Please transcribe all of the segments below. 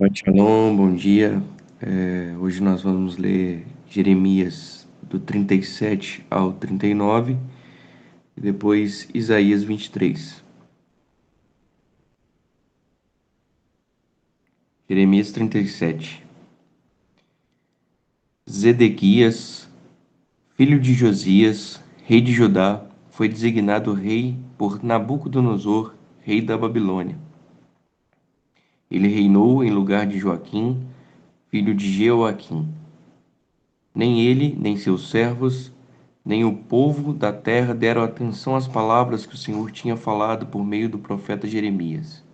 Shabbat Shalom, bom dia. Hoje nós vamos ler Jeremias do 37 ao 39 e depois Isaías 23. Jeremias 37. Zedequias, filho de Josias, rei de Judá, foi designado rei por Nabucodonosor, rei da Babilônia. Ele reinou em lugar de Joaquim, filho de Jeoaquim. Nem ele, nem seus servos, nem o povo da terra deram atenção às palavras que o Senhor tinha falado por meio do profeta Jeremias.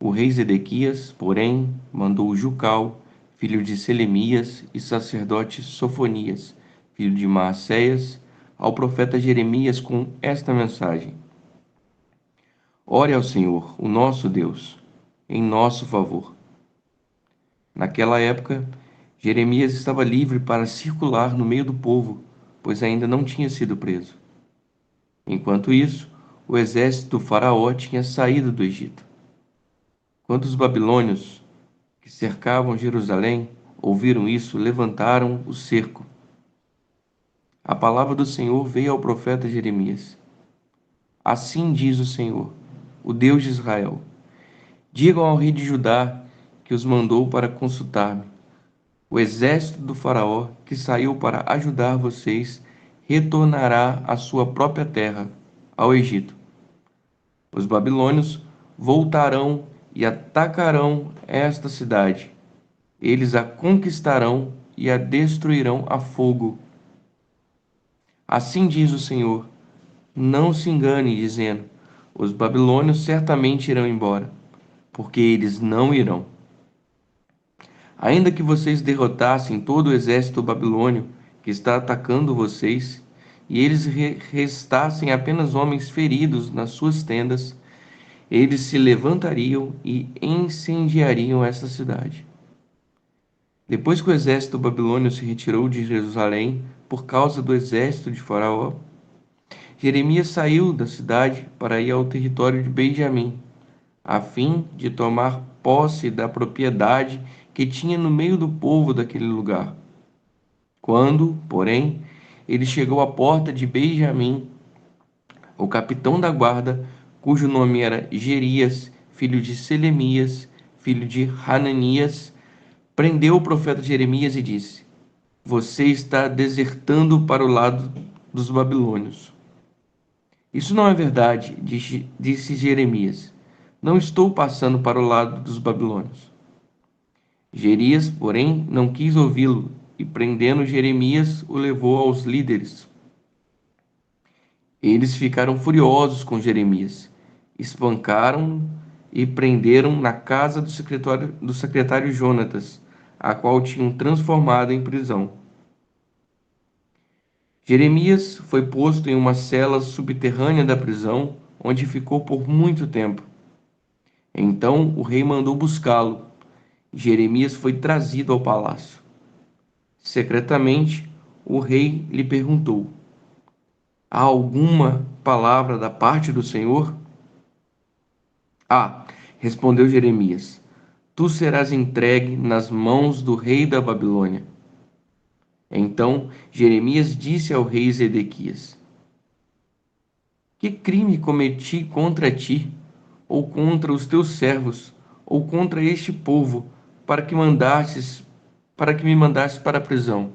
O rei Zedequias, porém, mandou Jucal, filho de Selemias, e sacerdote Sofonias, filho de Maacéias, ao profeta Jeremias com esta mensagem: Ore ao Senhor, o nosso Deus, em nosso favor. Naquela época, Jeremias estava livre para circular no meio do povo, pois ainda não tinha sido preso. Enquanto isso, o exército do faraó tinha saído do Egito. Quando os babilônios, que cercavam Jerusalém, ouviram isso, levantaram o cerco. A palavra do Senhor veio ao profeta Jeremias. Assim diz o Senhor, o Deus de Israel: Digam ao rei de Judá que os mandou para consultar-me. O exército do faraó, que saiu para ajudar vocês, retornará à sua própria terra, ao Egito. Os babilônios voltarão e atacarão esta cidade. Eles a conquistarão e a destruirão a fogo. Assim diz o Senhor: não se engane, dizendo: os babilônios certamente irão embora, porque eles não irão. Ainda que vocês derrotassem todo o exército babilônio que está atacando vocês, e eles restassem apenas homens feridos nas suas tendas, eles se levantariam e incendiariam essa cidade. Depois que o exército babilônio se retirou de Jerusalém por causa do exército de Faraó, Jeremias saiu da cidade para ir ao território de Benjamim, a fim de tomar posse da propriedade que tinha no meio do povo daquele lugar. Quando, porém, ele chegou à porta de Benjamim, o capitão da guarda, cujo nome era Jerias, filho de Selemias, filho de Hananias, prendeu o profeta Jeremias e disse: Você está desertando para o lado dos babilônios. Isso não é verdade, disse Jeremias. Não estou passando para o lado dos babilônios. Jerias, porém, não quis ouvi-lo e, prendendo Jeremias, o levou aos líderes. Eles ficaram furiosos com Jeremias, espancaram e prenderam na casa do secretário Jonatas, a qual tinham transformado em prisão. Jeremias foi posto em uma cela subterrânea da prisão, onde ficou por muito tempo. Então o rei mandou buscá-lo. Jeremias foi trazido ao palácio. Secretamente, o rei lhe perguntou: Há alguma palavra da parte do Senhor? Ah, respondeu Jeremias: Tu serás entregue nas mãos do rei da Babilônia. Então Jeremias disse ao rei Zedequias: Que crime cometi contra ti, ou contra os teus servos, ou contra este povo, para que me mandasses para a prisão?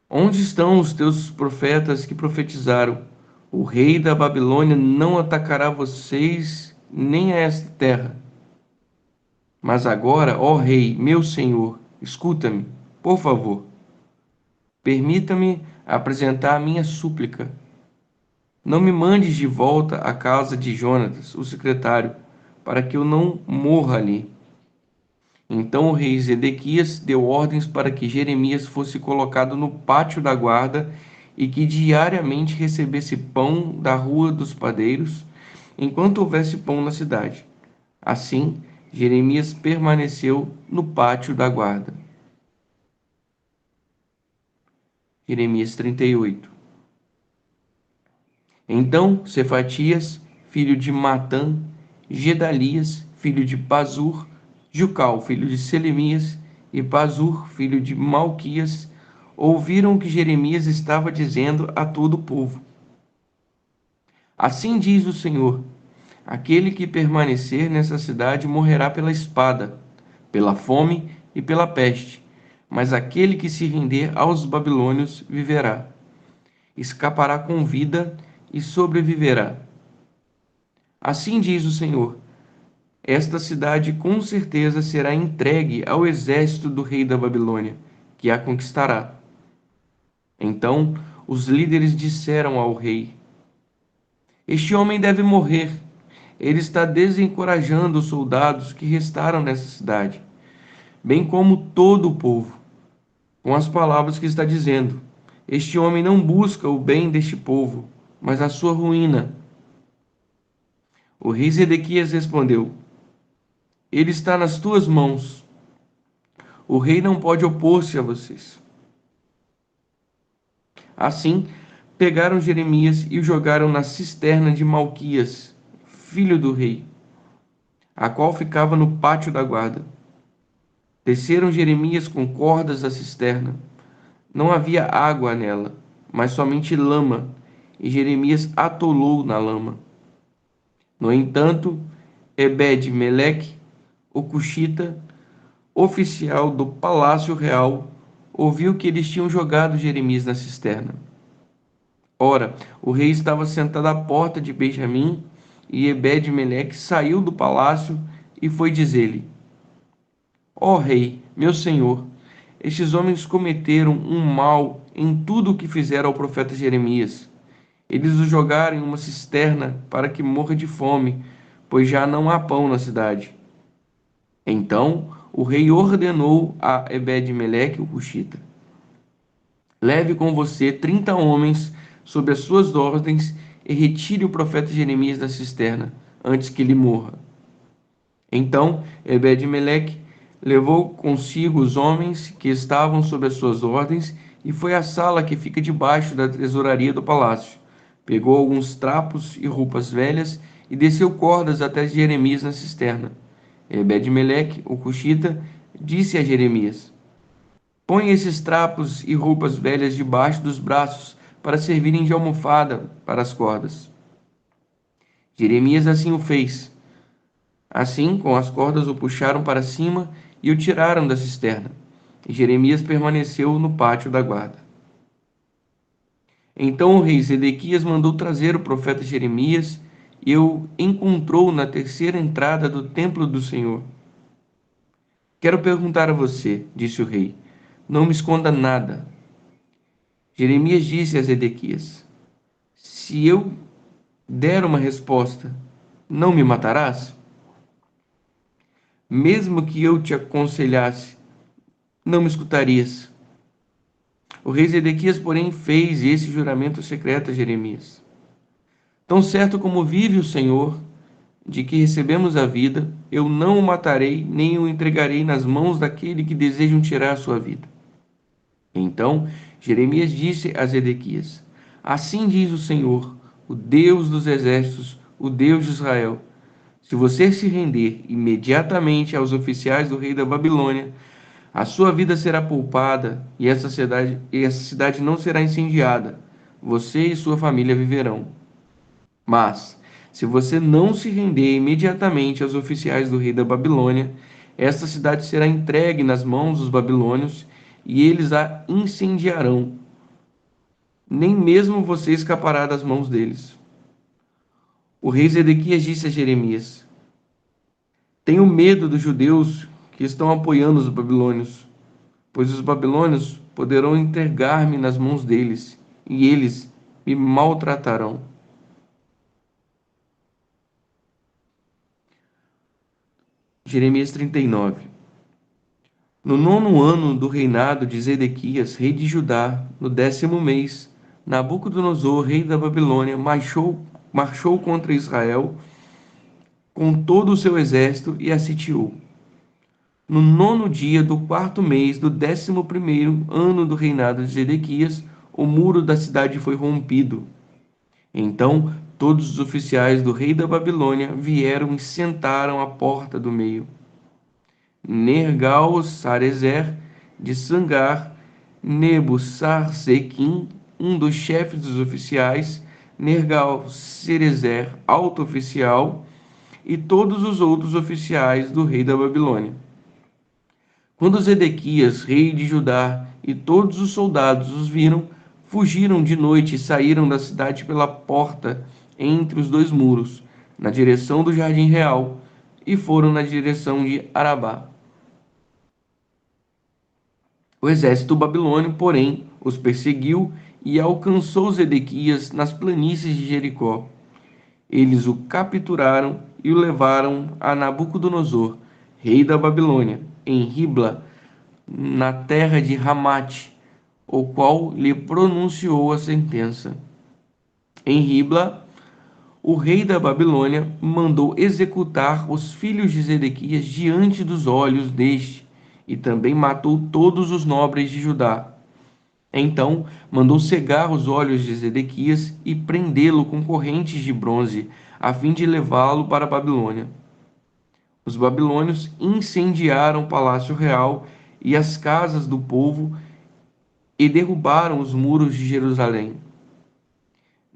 Onde estão os teus profetas que profetizaram: O rei da Babilônia não atacará vocês nem a esta terra? Mas agora, ó rei, meu senhor, escuta-me, por favor. Permita-me apresentar a minha súplica. Não me mandes de volta à casa de Jonatas, o secretário, para que eu não morra ali. Então o rei Zedequias deu ordens para que Jeremias fosse colocado no pátio da guarda e que diariamente recebesse pão da rua dos padeiros, enquanto houvesse pão na cidade. Assim, Jeremias permaneceu no pátio da guarda. Jeremias 38. Então Cefatias, filho de Matã, Gedalias, filho de Pazur, Jucal, filho de Selemias, e Pazur, filho de Malquias, ouviram o que Jeremias estava dizendo a todo o povo. Assim diz o Senhor: aquele que permanecer nessa cidade morrerá pela espada, pela fome e pela peste, mas aquele que se render aos babilônios viverá. Escapará com vida e sobreviverá. Assim diz o Senhor: esta cidade com certeza será entregue ao exército do rei da Babilônia, que a conquistará. Então os líderes disseram ao rei: este homem deve morrer. Ele está desencorajando os soldados que restaram nessa cidade, bem como todo o povo, com as palavras que está dizendo. Este homem não busca o bem deste povo, mas a sua ruína. O rei Zedequias respondeu: ele está nas tuas mãos. O rei não pode opor-se a vocês. Assim, pegaram Jeremias e o jogaram na cisterna de Malquias, filho do rei, a qual ficava no pátio da guarda. Desceram Jeremias com cordas da cisterna. Não havia água nela, mas somente lama, e Jeremias atolou na lama. No entanto, Ebed-Meleque, o cuxita, oficial do palácio real, ouviu que eles tinham jogado Jeremias na cisterna. Ora, o rei estava sentado à porta de Benjamim, e Ebed-Meleque saiu do palácio e foi dizer-lhe: ó rei, meu senhor, estes homens cometeram um mal em tudo o que fizeram ao profeta Jeremias. Eles o jogaram em uma cisterna para que morra de fome, pois já não há pão na cidade. Então o rei ordenou a Ebed-Meleque, o cuxita: leve com você 30 homens sob as suas ordens e retire o profeta Jeremias da cisterna, antes que ele morra. Então Ebed-Meleque levou consigo os homens que estavam sob as suas ordens e foi à sala que fica debaixo da tesouraria do palácio. Pegou alguns trapos e roupas velhas e desceu cordas até Jeremias na cisterna. Ebed-Meleque, o cuxita, disse a Jeremias: põe esses trapos e roupas velhas debaixo dos braços para servirem de almofada para as cordas. Jeremias assim o fez. Assim, com as cordas o puxaram para cima e o tiraram da cisterna. E Jeremias permaneceu no pátio da guarda. Então o rei Zedequias mandou trazer o profeta Jeremias e o encontrou na terceira entrada do templo do Senhor. Quero perguntar a você, disse o rei, não me esconda nada. Jeremias disse a Zedequias: se eu der uma resposta, não me matarás? Mesmo que eu te aconselhasse, não me escutarias. O rei Zedequias, porém, fez esse juramento secreto a Jeremias: tão certo como vive o Senhor, de que recebemos a vida, eu não o matarei, nem o entregarei nas mãos daquele que desejam tirar a sua vida. Então Jeremias disse a Zedequias: assim diz o Senhor, o Deus dos exércitos, o Deus de Israel: se você se render imediatamente aos oficiais do rei da Babilônia, a sua vida será poupada e essa cidade não será incendiada. Você e sua família viverão. Mas, se você não se render imediatamente aos oficiais do rei da Babilônia, esta cidade será entregue nas mãos dos babilônios e eles a incendiarão. Nem mesmo você escapará das mãos deles. O rei Zedequias disse a Jeremias: tenho medo dos judeus que estão apoiando os babilônios, pois os babilônios poderão entregar-me nas mãos deles, e eles me maltratarão. Jeremias 39. No nono ano do reinado de Zedequias, rei de Judá, no 10º mês, Nabucodonosor, rei da Babilônia, marchou contra Israel com todo o seu exército e a sitiou. No nono dia do 4º mês do 11º ano do reinado de Zedequias, o muro da cidade foi rompido. Então Todos os oficiais do rei da Babilônia vieram e sentaram à porta do meio. Nergal-Sarezer de Sangar, Nebussarsequim, um dos chefes dos oficiais, Nergal-Sarezer, alto oficial, e todos os outros oficiais do rei da Babilônia. Quando Zedequias, rei de Judá, e todos os soldados os viram, fugiram de noite e saíram da cidade pela porta entre os dois muros, na direção do jardim real, e foram na direção de Arabá. O exército babilônio, porém, os perseguiu e alcançou Zedequias nas planícies de Jericó. Eles o capturaram e o levaram a Nabucodonosor, rei da Babilônia, em Ribla, na terra de Ramate, o qual lhe pronunciou a sentença. Em Ribla, o rei da Babilônia mandou executar os filhos de Zedequias diante dos olhos deste, e também matou todos os nobres de Judá. Então mandou cegar os olhos de Zedequias e prendê-lo com correntes de bronze, a fim de levá-lo para a Babilônia. Os babilônios incendiaram o palácio real e as casas do povo e derrubaram os muros de Jerusalém.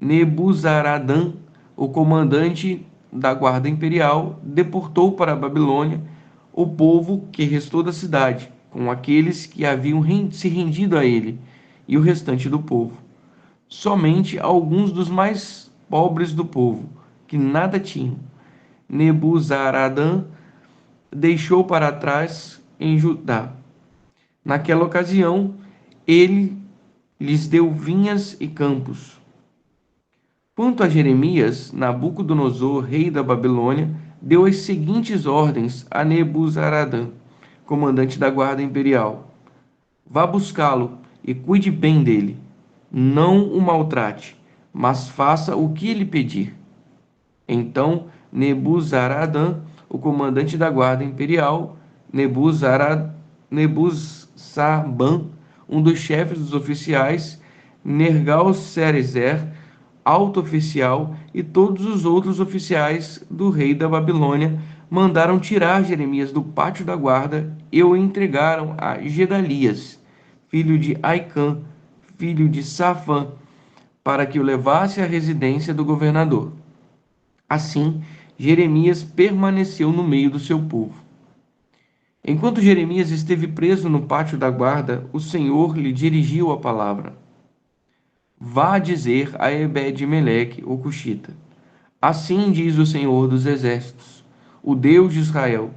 Nebuzaradã, o comandante da guarda imperial, deportou para a Babilônia o povo que restou da cidade, com aqueles que haviam se rendido a ele, e o restante do povo. Somente alguns dos mais pobres do povo, que nada tinham, Nebuzaradã deixou para trás em Judá. Naquela ocasião, ele lhes deu vinhas e campos. Quanto a Jeremias, Nabucodonosor, rei da Babilônia, deu as seguintes ordens a Nebuzaradã, comandante da guarda imperial: vá buscá-lo e cuide bem dele. Não o maltrate, mas faça o que ele pedir. Então Nebuzaradã, o comandante da guarda imperial, Nebuzaraban, um dos chefes dos oficiais, Nergal-Sarezer, alto oficial, e todos os outros oficiais do rei da Babilônia mandaram tirar Jeremias do pátio da guarda e o entregaram a Gedalias, filho de Aicã, filho de Safã, para que o levasse à residência do governador. Assim, Jeremias permaneceu no meio do seu povo. Enquanto Jeremias esteve preso no pátio da guarda, o Senhor lhe dirigiu a palavra: vá dizer a Ebed-Meleque, o cuxita: assim diz o Senhor dos Exércitos, o Deus de Israel: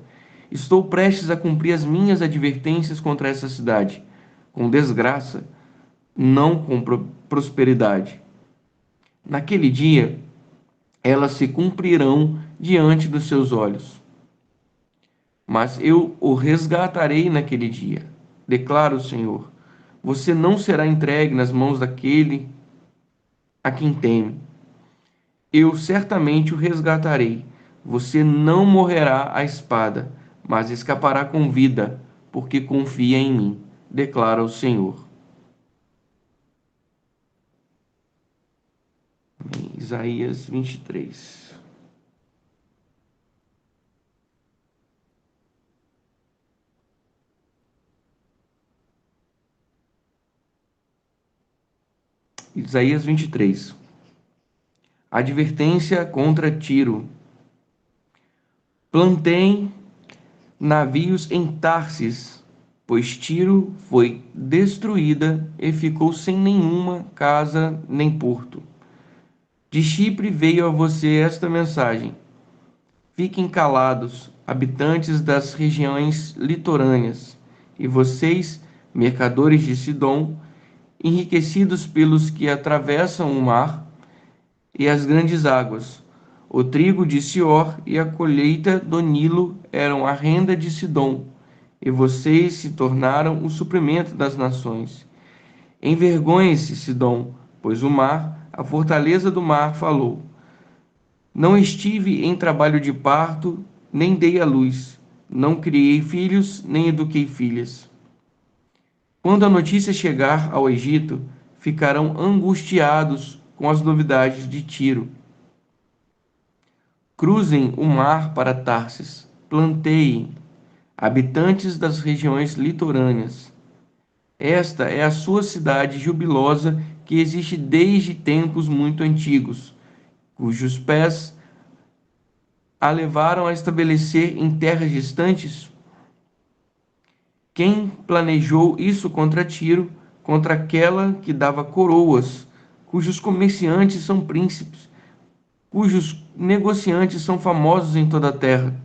estou prestes a cumprir as minhas advertências contra essa cidade, com desgraça, não com prosperidade. Naquele dia, elas se cumprirão diante dos seus olhos. Mas eu o resgatarei naquele dia, declara o Senhor. Você não será entregue nas mãos daquele a quem teme. Eu certamente o resgatarei. Você não morrerá à espada, mas escapará com vida, porque confia em mim, declara o Senhor. Isaías 23. Isaías 23. Advertência contra Tiro. Plantem navios em Tarsis, pois Tiro foi destruída e ficou sem nenhuma casa nem porto. De Chipre veio a você esta mensagem: fiquem calados, habitantes das regiões litorâneas, e vocês, mercadores de Sidom, enriquecidos pelos que atravessam o mar e as grandes águas. O trigo de Sior e a colheita do Nilo eram a renda de Sidom, e vocês se tornaram o suprimento das nações. Envergonhe-se, Sidom, pois o mar, a fortaleza do mar, falou: não estive em trabalho de parto, nem dei à luz, não criei filhos, nem eduquei filhas. Quando a notícia chegar ao Egito, ficarão angustiados com as novidades de Tiro. Cruzem o mar para Tarsis, planteiem, habitantes das regiões litorâneas. Esta é a sua cidade jubilosa que existe desde tempos muito antigos, cujos pés a levaram a estabelecer em terras distantes. Quem planejou isso contra Tiro, contra aquela que dava coroas, cujos comerciantes são príncipes, cujos negociantes são famosos em toda a terra?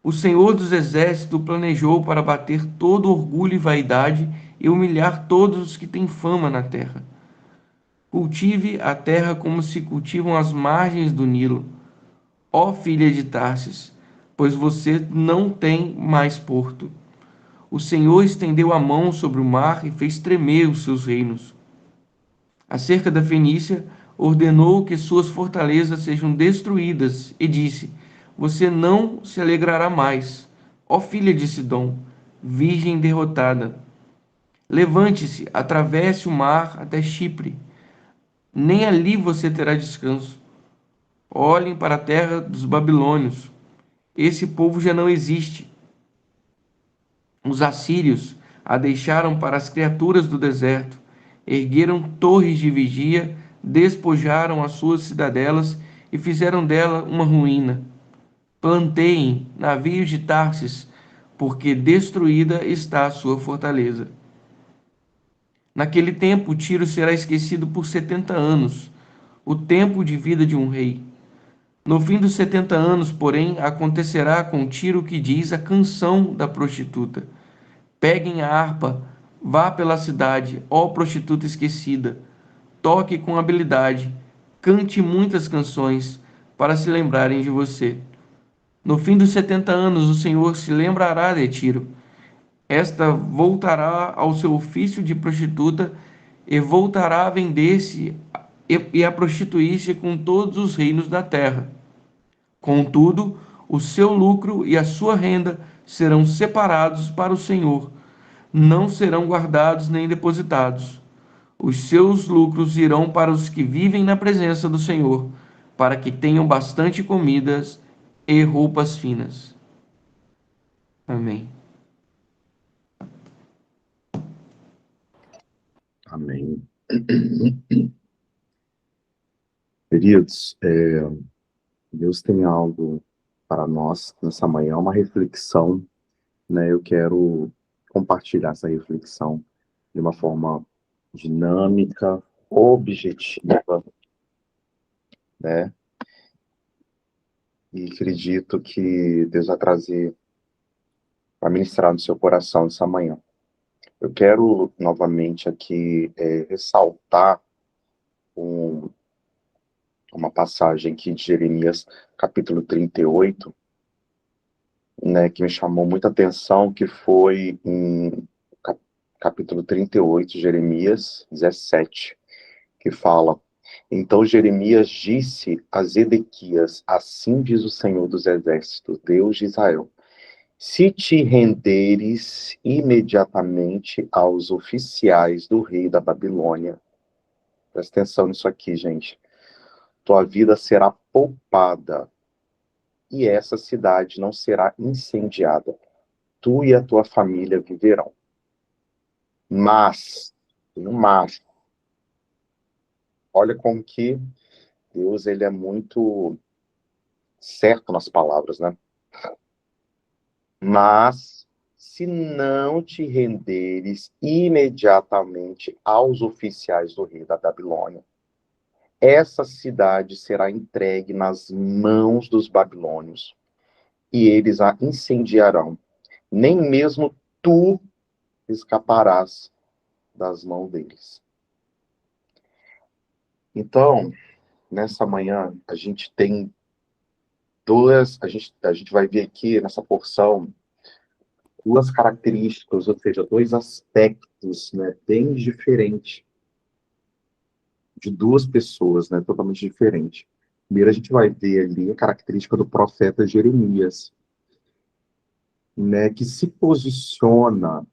O Senhor dos Exércitos planejou para bater todo orgulho e vaidade e humilhar todos os que têm fama na terra. Cultive a terra como se cultivam as margens do Nilo, ó filha de Tarsis, pois você não tem mais porto. O Senhor estendeu a mão sobre o mar e fez tremer os seus reinos. Acerca da Fenícia, ordenou que suas fortalezas sejam destruídas e disse: Você não se alegrará mais, ó filha de Sidom, virgem derrotada. Levante-se, atravesse o mar até Chipre. Nem ali você terá descanso. Olhem para a terra dos babilônios. Esse povo já não existe. Os assírios a deixaram para as criaturas do deserto, ergueram torres de vigia, despojaram as suas cidadelas e fizeram dela uma ruína. Planteiem navios de Tarsis, porque destruída está a sua fortaleza. Naquele tempo, Tiro será esquecido por 70 anos, o tempo de vida de um rei. No fim dos 70 anos, porém, acontecerá com Tiro o que diz a canção da prostituta. Peguem a harpa, vá pela cidade, ó prostituta esquecida. Toque com habilidade, cante muitas canções, para se lembrarem de você. No fim dos 70 anos, o Senhor se lembrará de Tiro. Esta voltará ao seu ofício de prostituta e voltará a vender-se e a prostituir-se com todos os reinos da terra. Contudo, o seu lucro e a sua renda serão separados para o Senhor, não serão guardados nem depositados. Os seus lucros irão para os que vivem na presença do Senhor, para que tenham bastante comidas e roupas finas. Amém. Amém. Queridos, Deus tem algo para nós nessa manhã, uma reflexão, né? Eu quero compartilhar essa reflexão de uma forma dinâmica, objetiva, né? E acredito que Deus vai trazer para ministrar no seu coração essa manhã. Eu quero novamente aqui ressaltar uma passagem aqui de Jeremias, capítulo 38, né, que me chamou muita atenção, que foi em capítulo 38, Jeremias 17, que fala: Então Jeremias disse a Zedequias: Assim diz o Senhor dos Exércitos, Deus de Israel: Se te renderes imediatamente aos oficiais do rei da Babilônia, presta atenção nisso aqui, gente, tua vida será poupada e essa cidade não será incendiada. Tu e a tua família viverão. Mas, olha como que Deus, ele é muito certo nas palavras, né? Mas, se não te renderes imediatamente aos oficiais do rei da Babilônia, essa cidade será entregue nas mãos dos babilônios, e eles a incendiarão. Nem mesmo tu escaparás das mãos deles. Então, nessa manhã, a gente tem a gente vai ver aqui nessa porção duas características, ou seja, dois aspectos, né, bem diferentes de duas pessoas, né, totalmente diferentes. Primeiro, a gente vai ver ali a característica do profeta Jeremias, né, que se posiciona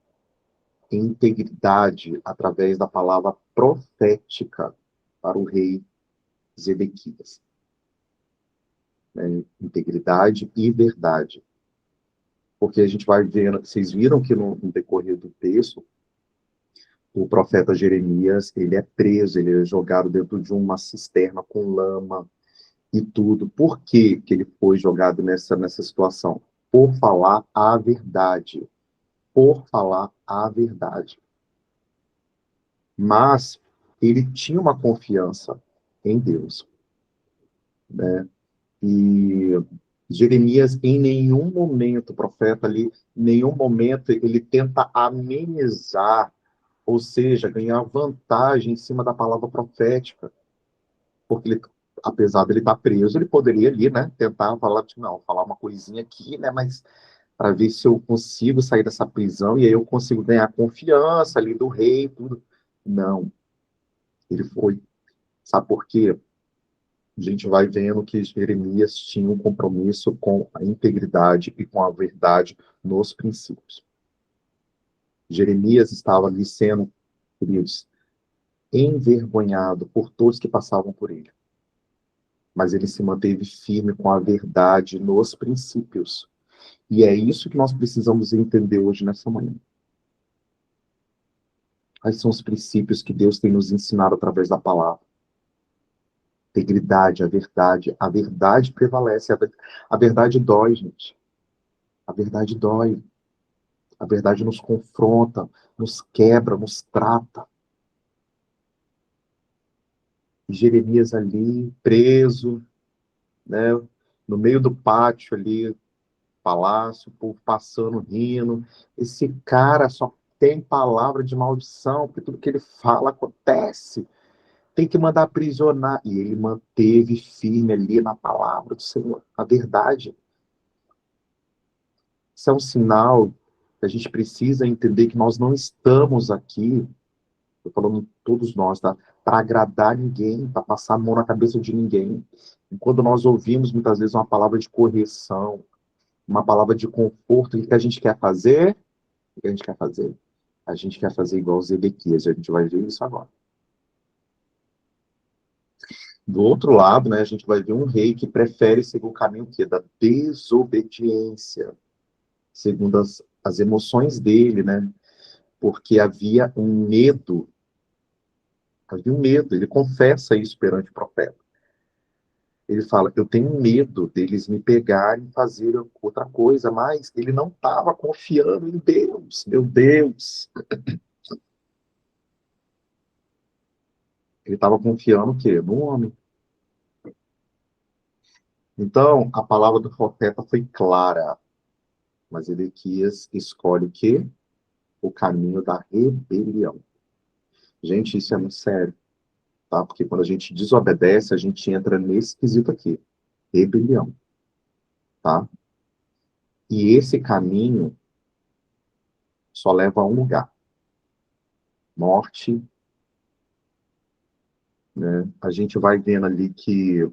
em integridade através da palavra profética para o rei Zedequias. né? Integridade e verdade. Porque a gente vai vendo, vocês viram que no decorrer do texto, o profeta Jeremias, ele é preso, ele é jogado dentro de uma cisterna com lama e tudo. Por que que ele foi jogado nessa situação? Por falar a verdade. Por falar a verdade. Mas ele tinha uma confiança em Deus, né? E Jeremias, em nenhum momento, o profeta ali, em nenhum momento ele tenta amenizar, ou seja, ganhar vantagem em cima da palavra profética, porque ele, apesar dele estar preso, ele poderia ali, né, tentar falar, tipo, não, falar uma coisinha aqui, né, mas para ver se eu consigo sair dessa prisão e aí eu consigo ganhar confiança ali do rei, tudo. Não, ele foi. Sabe por quê? A gente vai vendo que Jeremias tinha um compromisso com a integridade e com a verdade nos princípios. Jeremias estava ali sendo, queridos, envergonhado por todos que passavam por ele. Mas ele se manteve firme com a verdade nos princípios. E é isso que nós precisamos entender hoje nessa manhã. Quais são os princípios que Deus tem nos ensinado através da palavra? Integridade, a verdade prevalece. A verdade dói, gente. A verdade dói. A verdade nos confronta, nos quebra, nos trata. E Jeremias ali, preso, né, no meio do pátio ali, palácio, o povo passando, rindo. Esse cara só tem palavra de maldição, porque tudo que ele fala acontece. Tem que mandar aprisionar. E ele manteve firme ali na palavra do Senhor, a verdade. Isso é um sinal que a gente precisa entender que nós não estamos aqui, estou falando todos nós, tá? Para agradar ninguém, para passar a mão na cabeça de ninguém. E quando nós ouvimos muitas vezes uma palavra de correção, uma palavra de conforto, o que a gente quer fazer? O que a gente quer fazer? A gente quer fazer igual os Ezequias, a gente vai ver isso agora. Do outro lado, né, a gente vai ver um rei que prefere seguir o caminho que da desobediência, segundo as emoções dele, né? Porque havia um medo, ele confessa isso perante o profeta. Ele fala, eu tenho medo deles me pegarem e fazer outra coisa, mas ele não estava confiando em Deus, meu Deus. Ele estava confiando o quê? No homem. Então, a palavra do profeta foi clara, mas Ezequias escolhe o quê? O caminho da rebelião. Gente, isso é muito sério, tá? Porque quando a gente desobedece, a gente entra nesse quesito aqui, rebelião, tá? E esse caminho só leva a um lugar, morte, né? A gente vai vendo ali que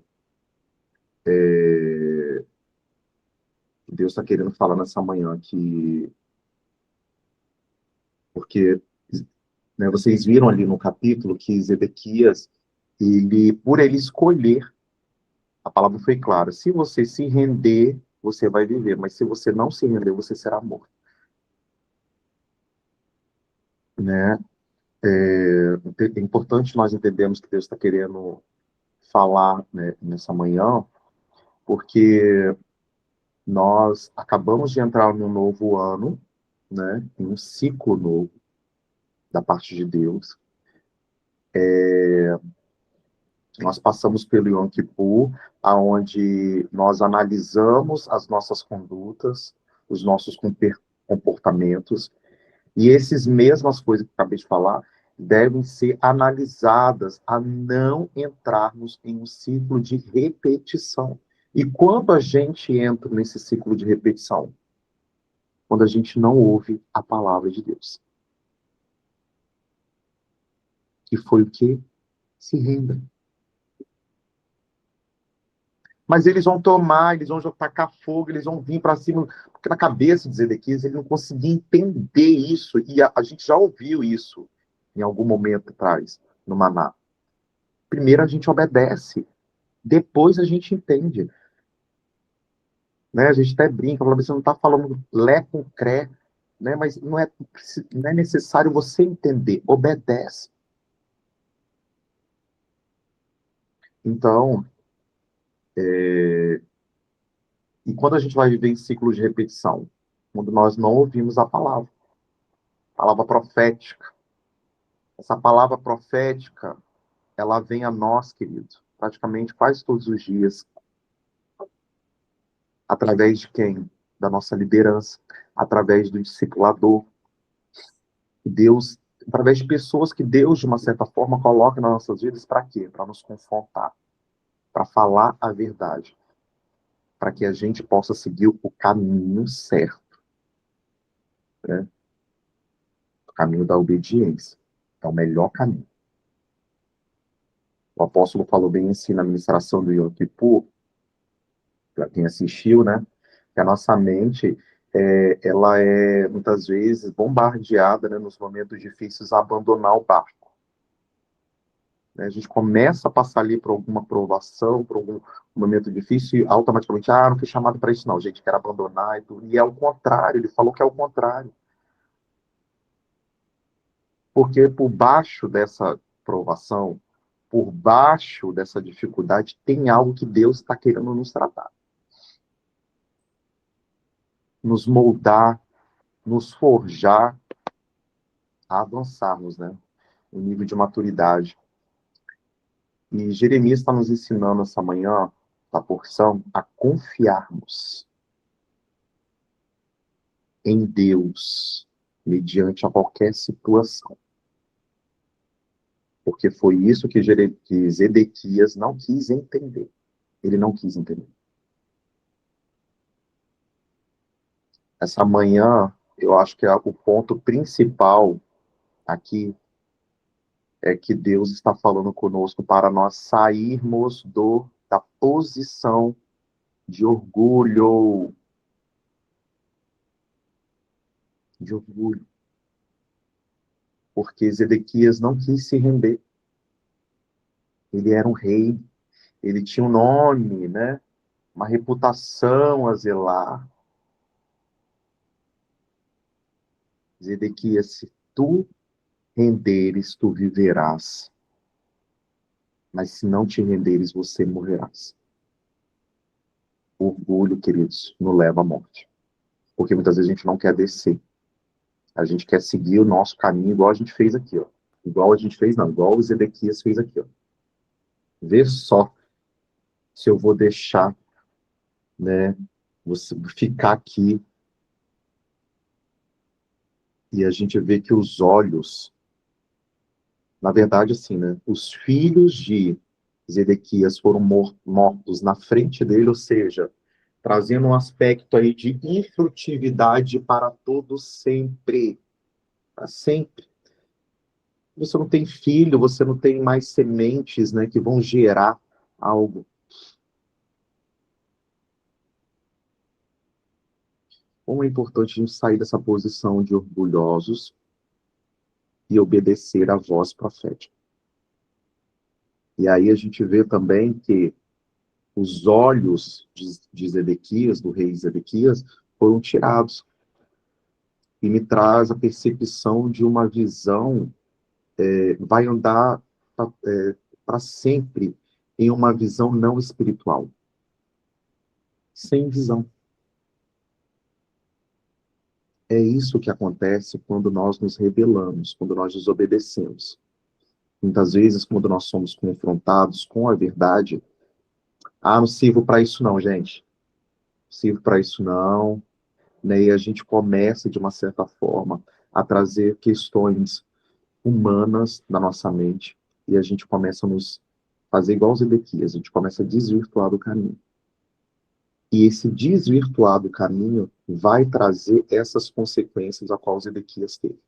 Deus está querendo falar nessa manhã que, porque, né, vocês viram ali no capítulo que Zedequias, por ele escolher, a palavra foi clara, se você se render, você vai viver, mas se você não se render, você será morto, né? É importante nós entendermos que Deus está querendo falar, né, nessa manhã, porque nós acabamos de entrar no novo ano, né, em um ciclo novo da parte de Deus. Nós passamos pelo Yom Kippur, aonde nós analisamos as nossas condutas, os nossos comportamentos, e essas mesmas coisas que eu acabei de falar devem ser analisadas a não entrarmos em um ciclo de repetição. E quando a gente entra nesse ciclo de repetição? Quando a gente não ouve a palavra de Deus. Que foi o quê? Se renda. Mas eles vão tomar, eles vão tacar fogo, eles vão vir para cima. Porque na cabeça de Zedequias ele não conseguia entender isso. E a gente já ouviu isso em algum momento atrás, no Maná. Primeiro a gente obedece, depois a gente entende. né? A gente até brinca, fala, você não está falando lé com cré, né? Mas não é necessário você entender, obedece. Então, e quando a gente vai viver em ciclos de repetição? Quando nós não ouvimos a palavra profética. Essa palavra profética, ela vem a nós, querido, praticamente quase todos os dias, através de quem? Da nossa liderança, através do discipulador, Deus, através de pessoas que Deus, de uma certa forma, coloca nas nossas vidas para quê? Para nos confrontar, para falar a verdade, para que a gente possa seguir o caminho certo, né? O caminho da obediência. É o melhor caminho. O apóstolo falou bem assim na ministração do Yom Kippur, para quem assistiu, né? Que a nossa mente, ela é, muitas vezes, bombardeada, né, nos momentos difíceis, a abandonar o barco. Né? A gente começa a passar ali por alguma provação, por algum momento difícil, e automaticamente, não fui chamado para isso, não, gente, quer abandonar e tudo. E é o contrário, ele falou que é o contrário. Porque por baixo dessa provação, por baixo dessa dificuldade, tem algo que Deus está querendo nos tratar, nos moldar, nos forjar a avançarmos, né? Um nível de maturidade. E Jeremias está nos ensinando essa manhã, a porção, a confiarmos em Deus, mediante a qualquer situação. Porque foi isso que Zedequias não quis entender. Ele não quis entender. Essa manhã, eu acho que o ponto principal aqui é que Deus está falando conosco para nós sairmos da posição de orgulho, de orgulho, porque Zedequias não quis se render. Ele era um rei, ele tinha um nome, né? Uma reputação a zelar. Zedequias, se tu renderes, tu viverás, mas se não te renderes, você morrerás. O orgulho, queridos, nos leva à morte, porque muitas vezes a gente não quer descer. A gente quer seguir o nosso caminho igual a gente fez aqui, ó. Igual a gente fez, não, igual o Zedequias fez aqui, ó. Vê só se eu vou deixar, né, você ficar aqui, e a gente vê que os olhos, na verdade, assim, né, os filhos de Zedequias foram mortos na frente dele, ou seja, trazendo um aspecto aí de infrutividade para todo sempre, para sempre. Você não tem filho, você não tem mais sementes, né, que vão gerar algo. Como é importante a gente sair dessa posição de orgulhosos e obedecer à voz profética. E aí a gente vê também que os olhos de Zedequias, do rei Zedequias, foram tirados. E me traz a percepção de uma visão, vai andar para sempre em uma visão não espiritual. Sem visão. É isso que acontece quando nós nos rebelamos, quando nós desobedecemos. Muitas vezes, quando nós somos confrontados com a verdade, não sirvo para isso não, gente. Não sirvo para isso não. Né? E a gente começa, de uma certa forma, a trazer questões humanas na nossa mente, e a gente começa a nos fazer igual os Ezequias, a gente começa a desvirtuar do caminho. E esse desvirtuar do caminho vai trazer essas consequências a qual os Ezequias teve.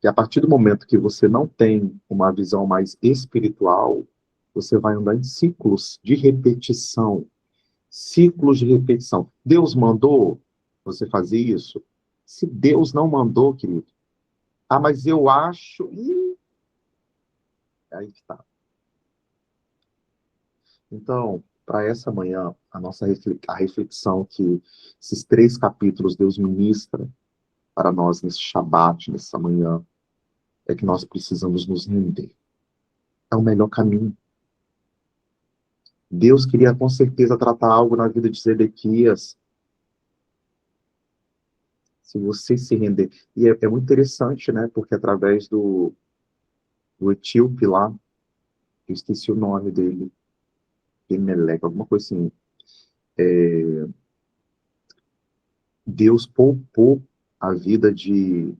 E a partir do momento que você não tem uma visão mais espiritual, você vai andar em ciclos de repetição. Ciclos de repetição. Deus mandou você fazer isso? Se Deus não mandou, querido, mas eu acho. Aí que tá. Então, para essa manhã, a reflexão que esses 3 capítulos Deus ministra para nós nesse Shabat, nessa manhã, é que nós precisamos nos render. É o melhor caminho. Deus queria com certeza tratar algo na vida de Zedequias, se você se render. E é muito interessante, né? Porque através do etíope lá, eu esqueci o nome dele, Emelec, alguma coisa assim, Deus poupou a vida de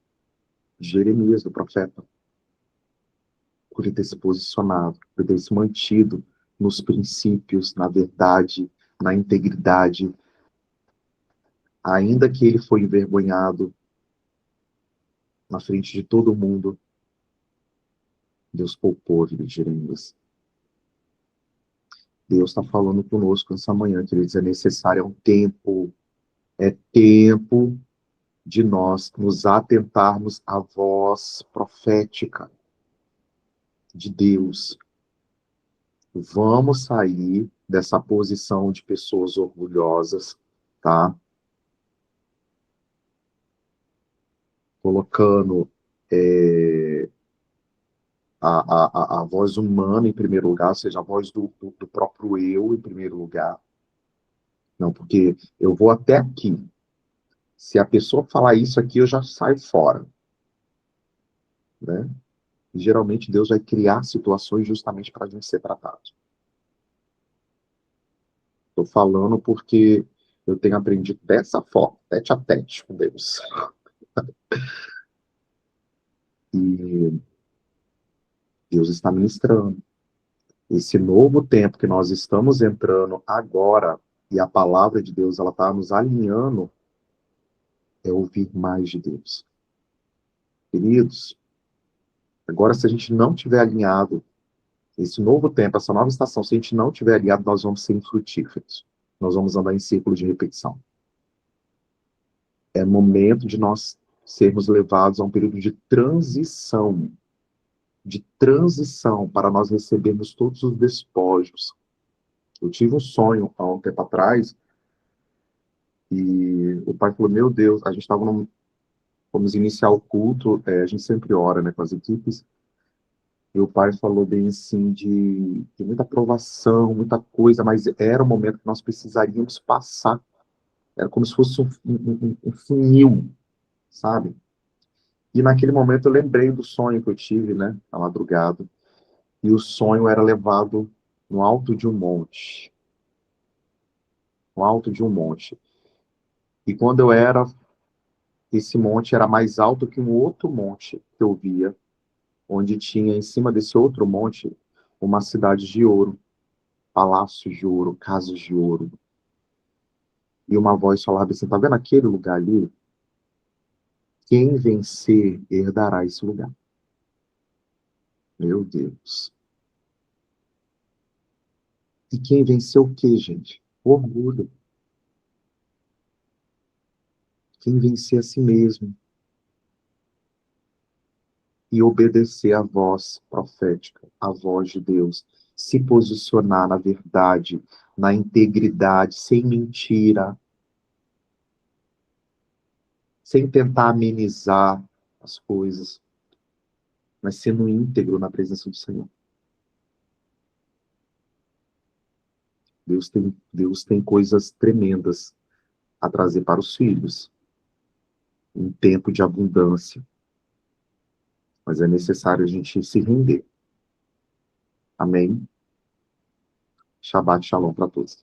Jeremias, do profeta, por ele ter se posicionado, por ele ter se mantido nos princípios, na verdade, na integridade, ainda que ele foi envergonhado na frente de todo mundo, Deus poupou a vida de Jeremias. Deus está falando conosco essa manhã, queridos, é necessário é tempo de nós nos atentarmos à voz profética de Deus. Vamos sair dessa posição de pessoas orgulhosas, tá? Colocando a voz humana em primeiro lugar, ou seja, a voz do próprio eu em primeiro lugar. Não, porque eu vou até aqui. Se a pessoa falar isso aqui, eu já saio fora, né? E, geralmente Deus vai criar situações justamente para a gente ser tratado. Estou falando porque eu tenho aprendido dessa forma, tete a tete com Deus. E Deus está ministrando. Esse novo tempo que nós estamos entrando agora, e a palavra de Deus ela está nos alinhando, é ouvir mais de Deus. Queridos, agora se a gente não tiver alinhado, esse novo tempo, essa nova estação, se a gente não tiver alinhado, nós vamos ser infrutíferos. Nós vamos andar em círculo de repetição. É momento de nós sermos levados a um período de transição para nós recebermos todos os despojos. Eu tive um sonho há um tempo atrás e o pai falou, meu Deus, a gente estava vamos iniciar o culto, a gente sempre ora, né, com as equipes, e o pai falou bem assim de muita aprovação, muita coisa, mas era o momento que nós precisaríamos passar. Era como se fosse um funil, sabe? E naquele momento eu lembrei do sonho que eu tive, né, na madrugada, e o sonho era levado no alto de um monte, no alto de um monte. E quando eu era, esse monte era mais alto que um outro monte que eu via, onde tinha em cima desse outro monte uma cidade de ouro, palácios de ouro, casas de ouro. E uma voz falava assim, tá vendo aquele lugar ali? Quem vencer herdará esse lugar. Meu Deus. E quem venceu o quê, gente? Orgulho. Quem vencer a si mesmo e obedecer à voz profética, à voz de Deus, se posicionar na verdade, na integridade, sem mentira, sem tentar amenizar as coisas, mas sendo íntegro na presença do Senhor. Deus tem coisas tremendas a trazer para os filhos, um tempo de abundância, mas é necessário a gente se render. Amém? Shabbat shalom para todos.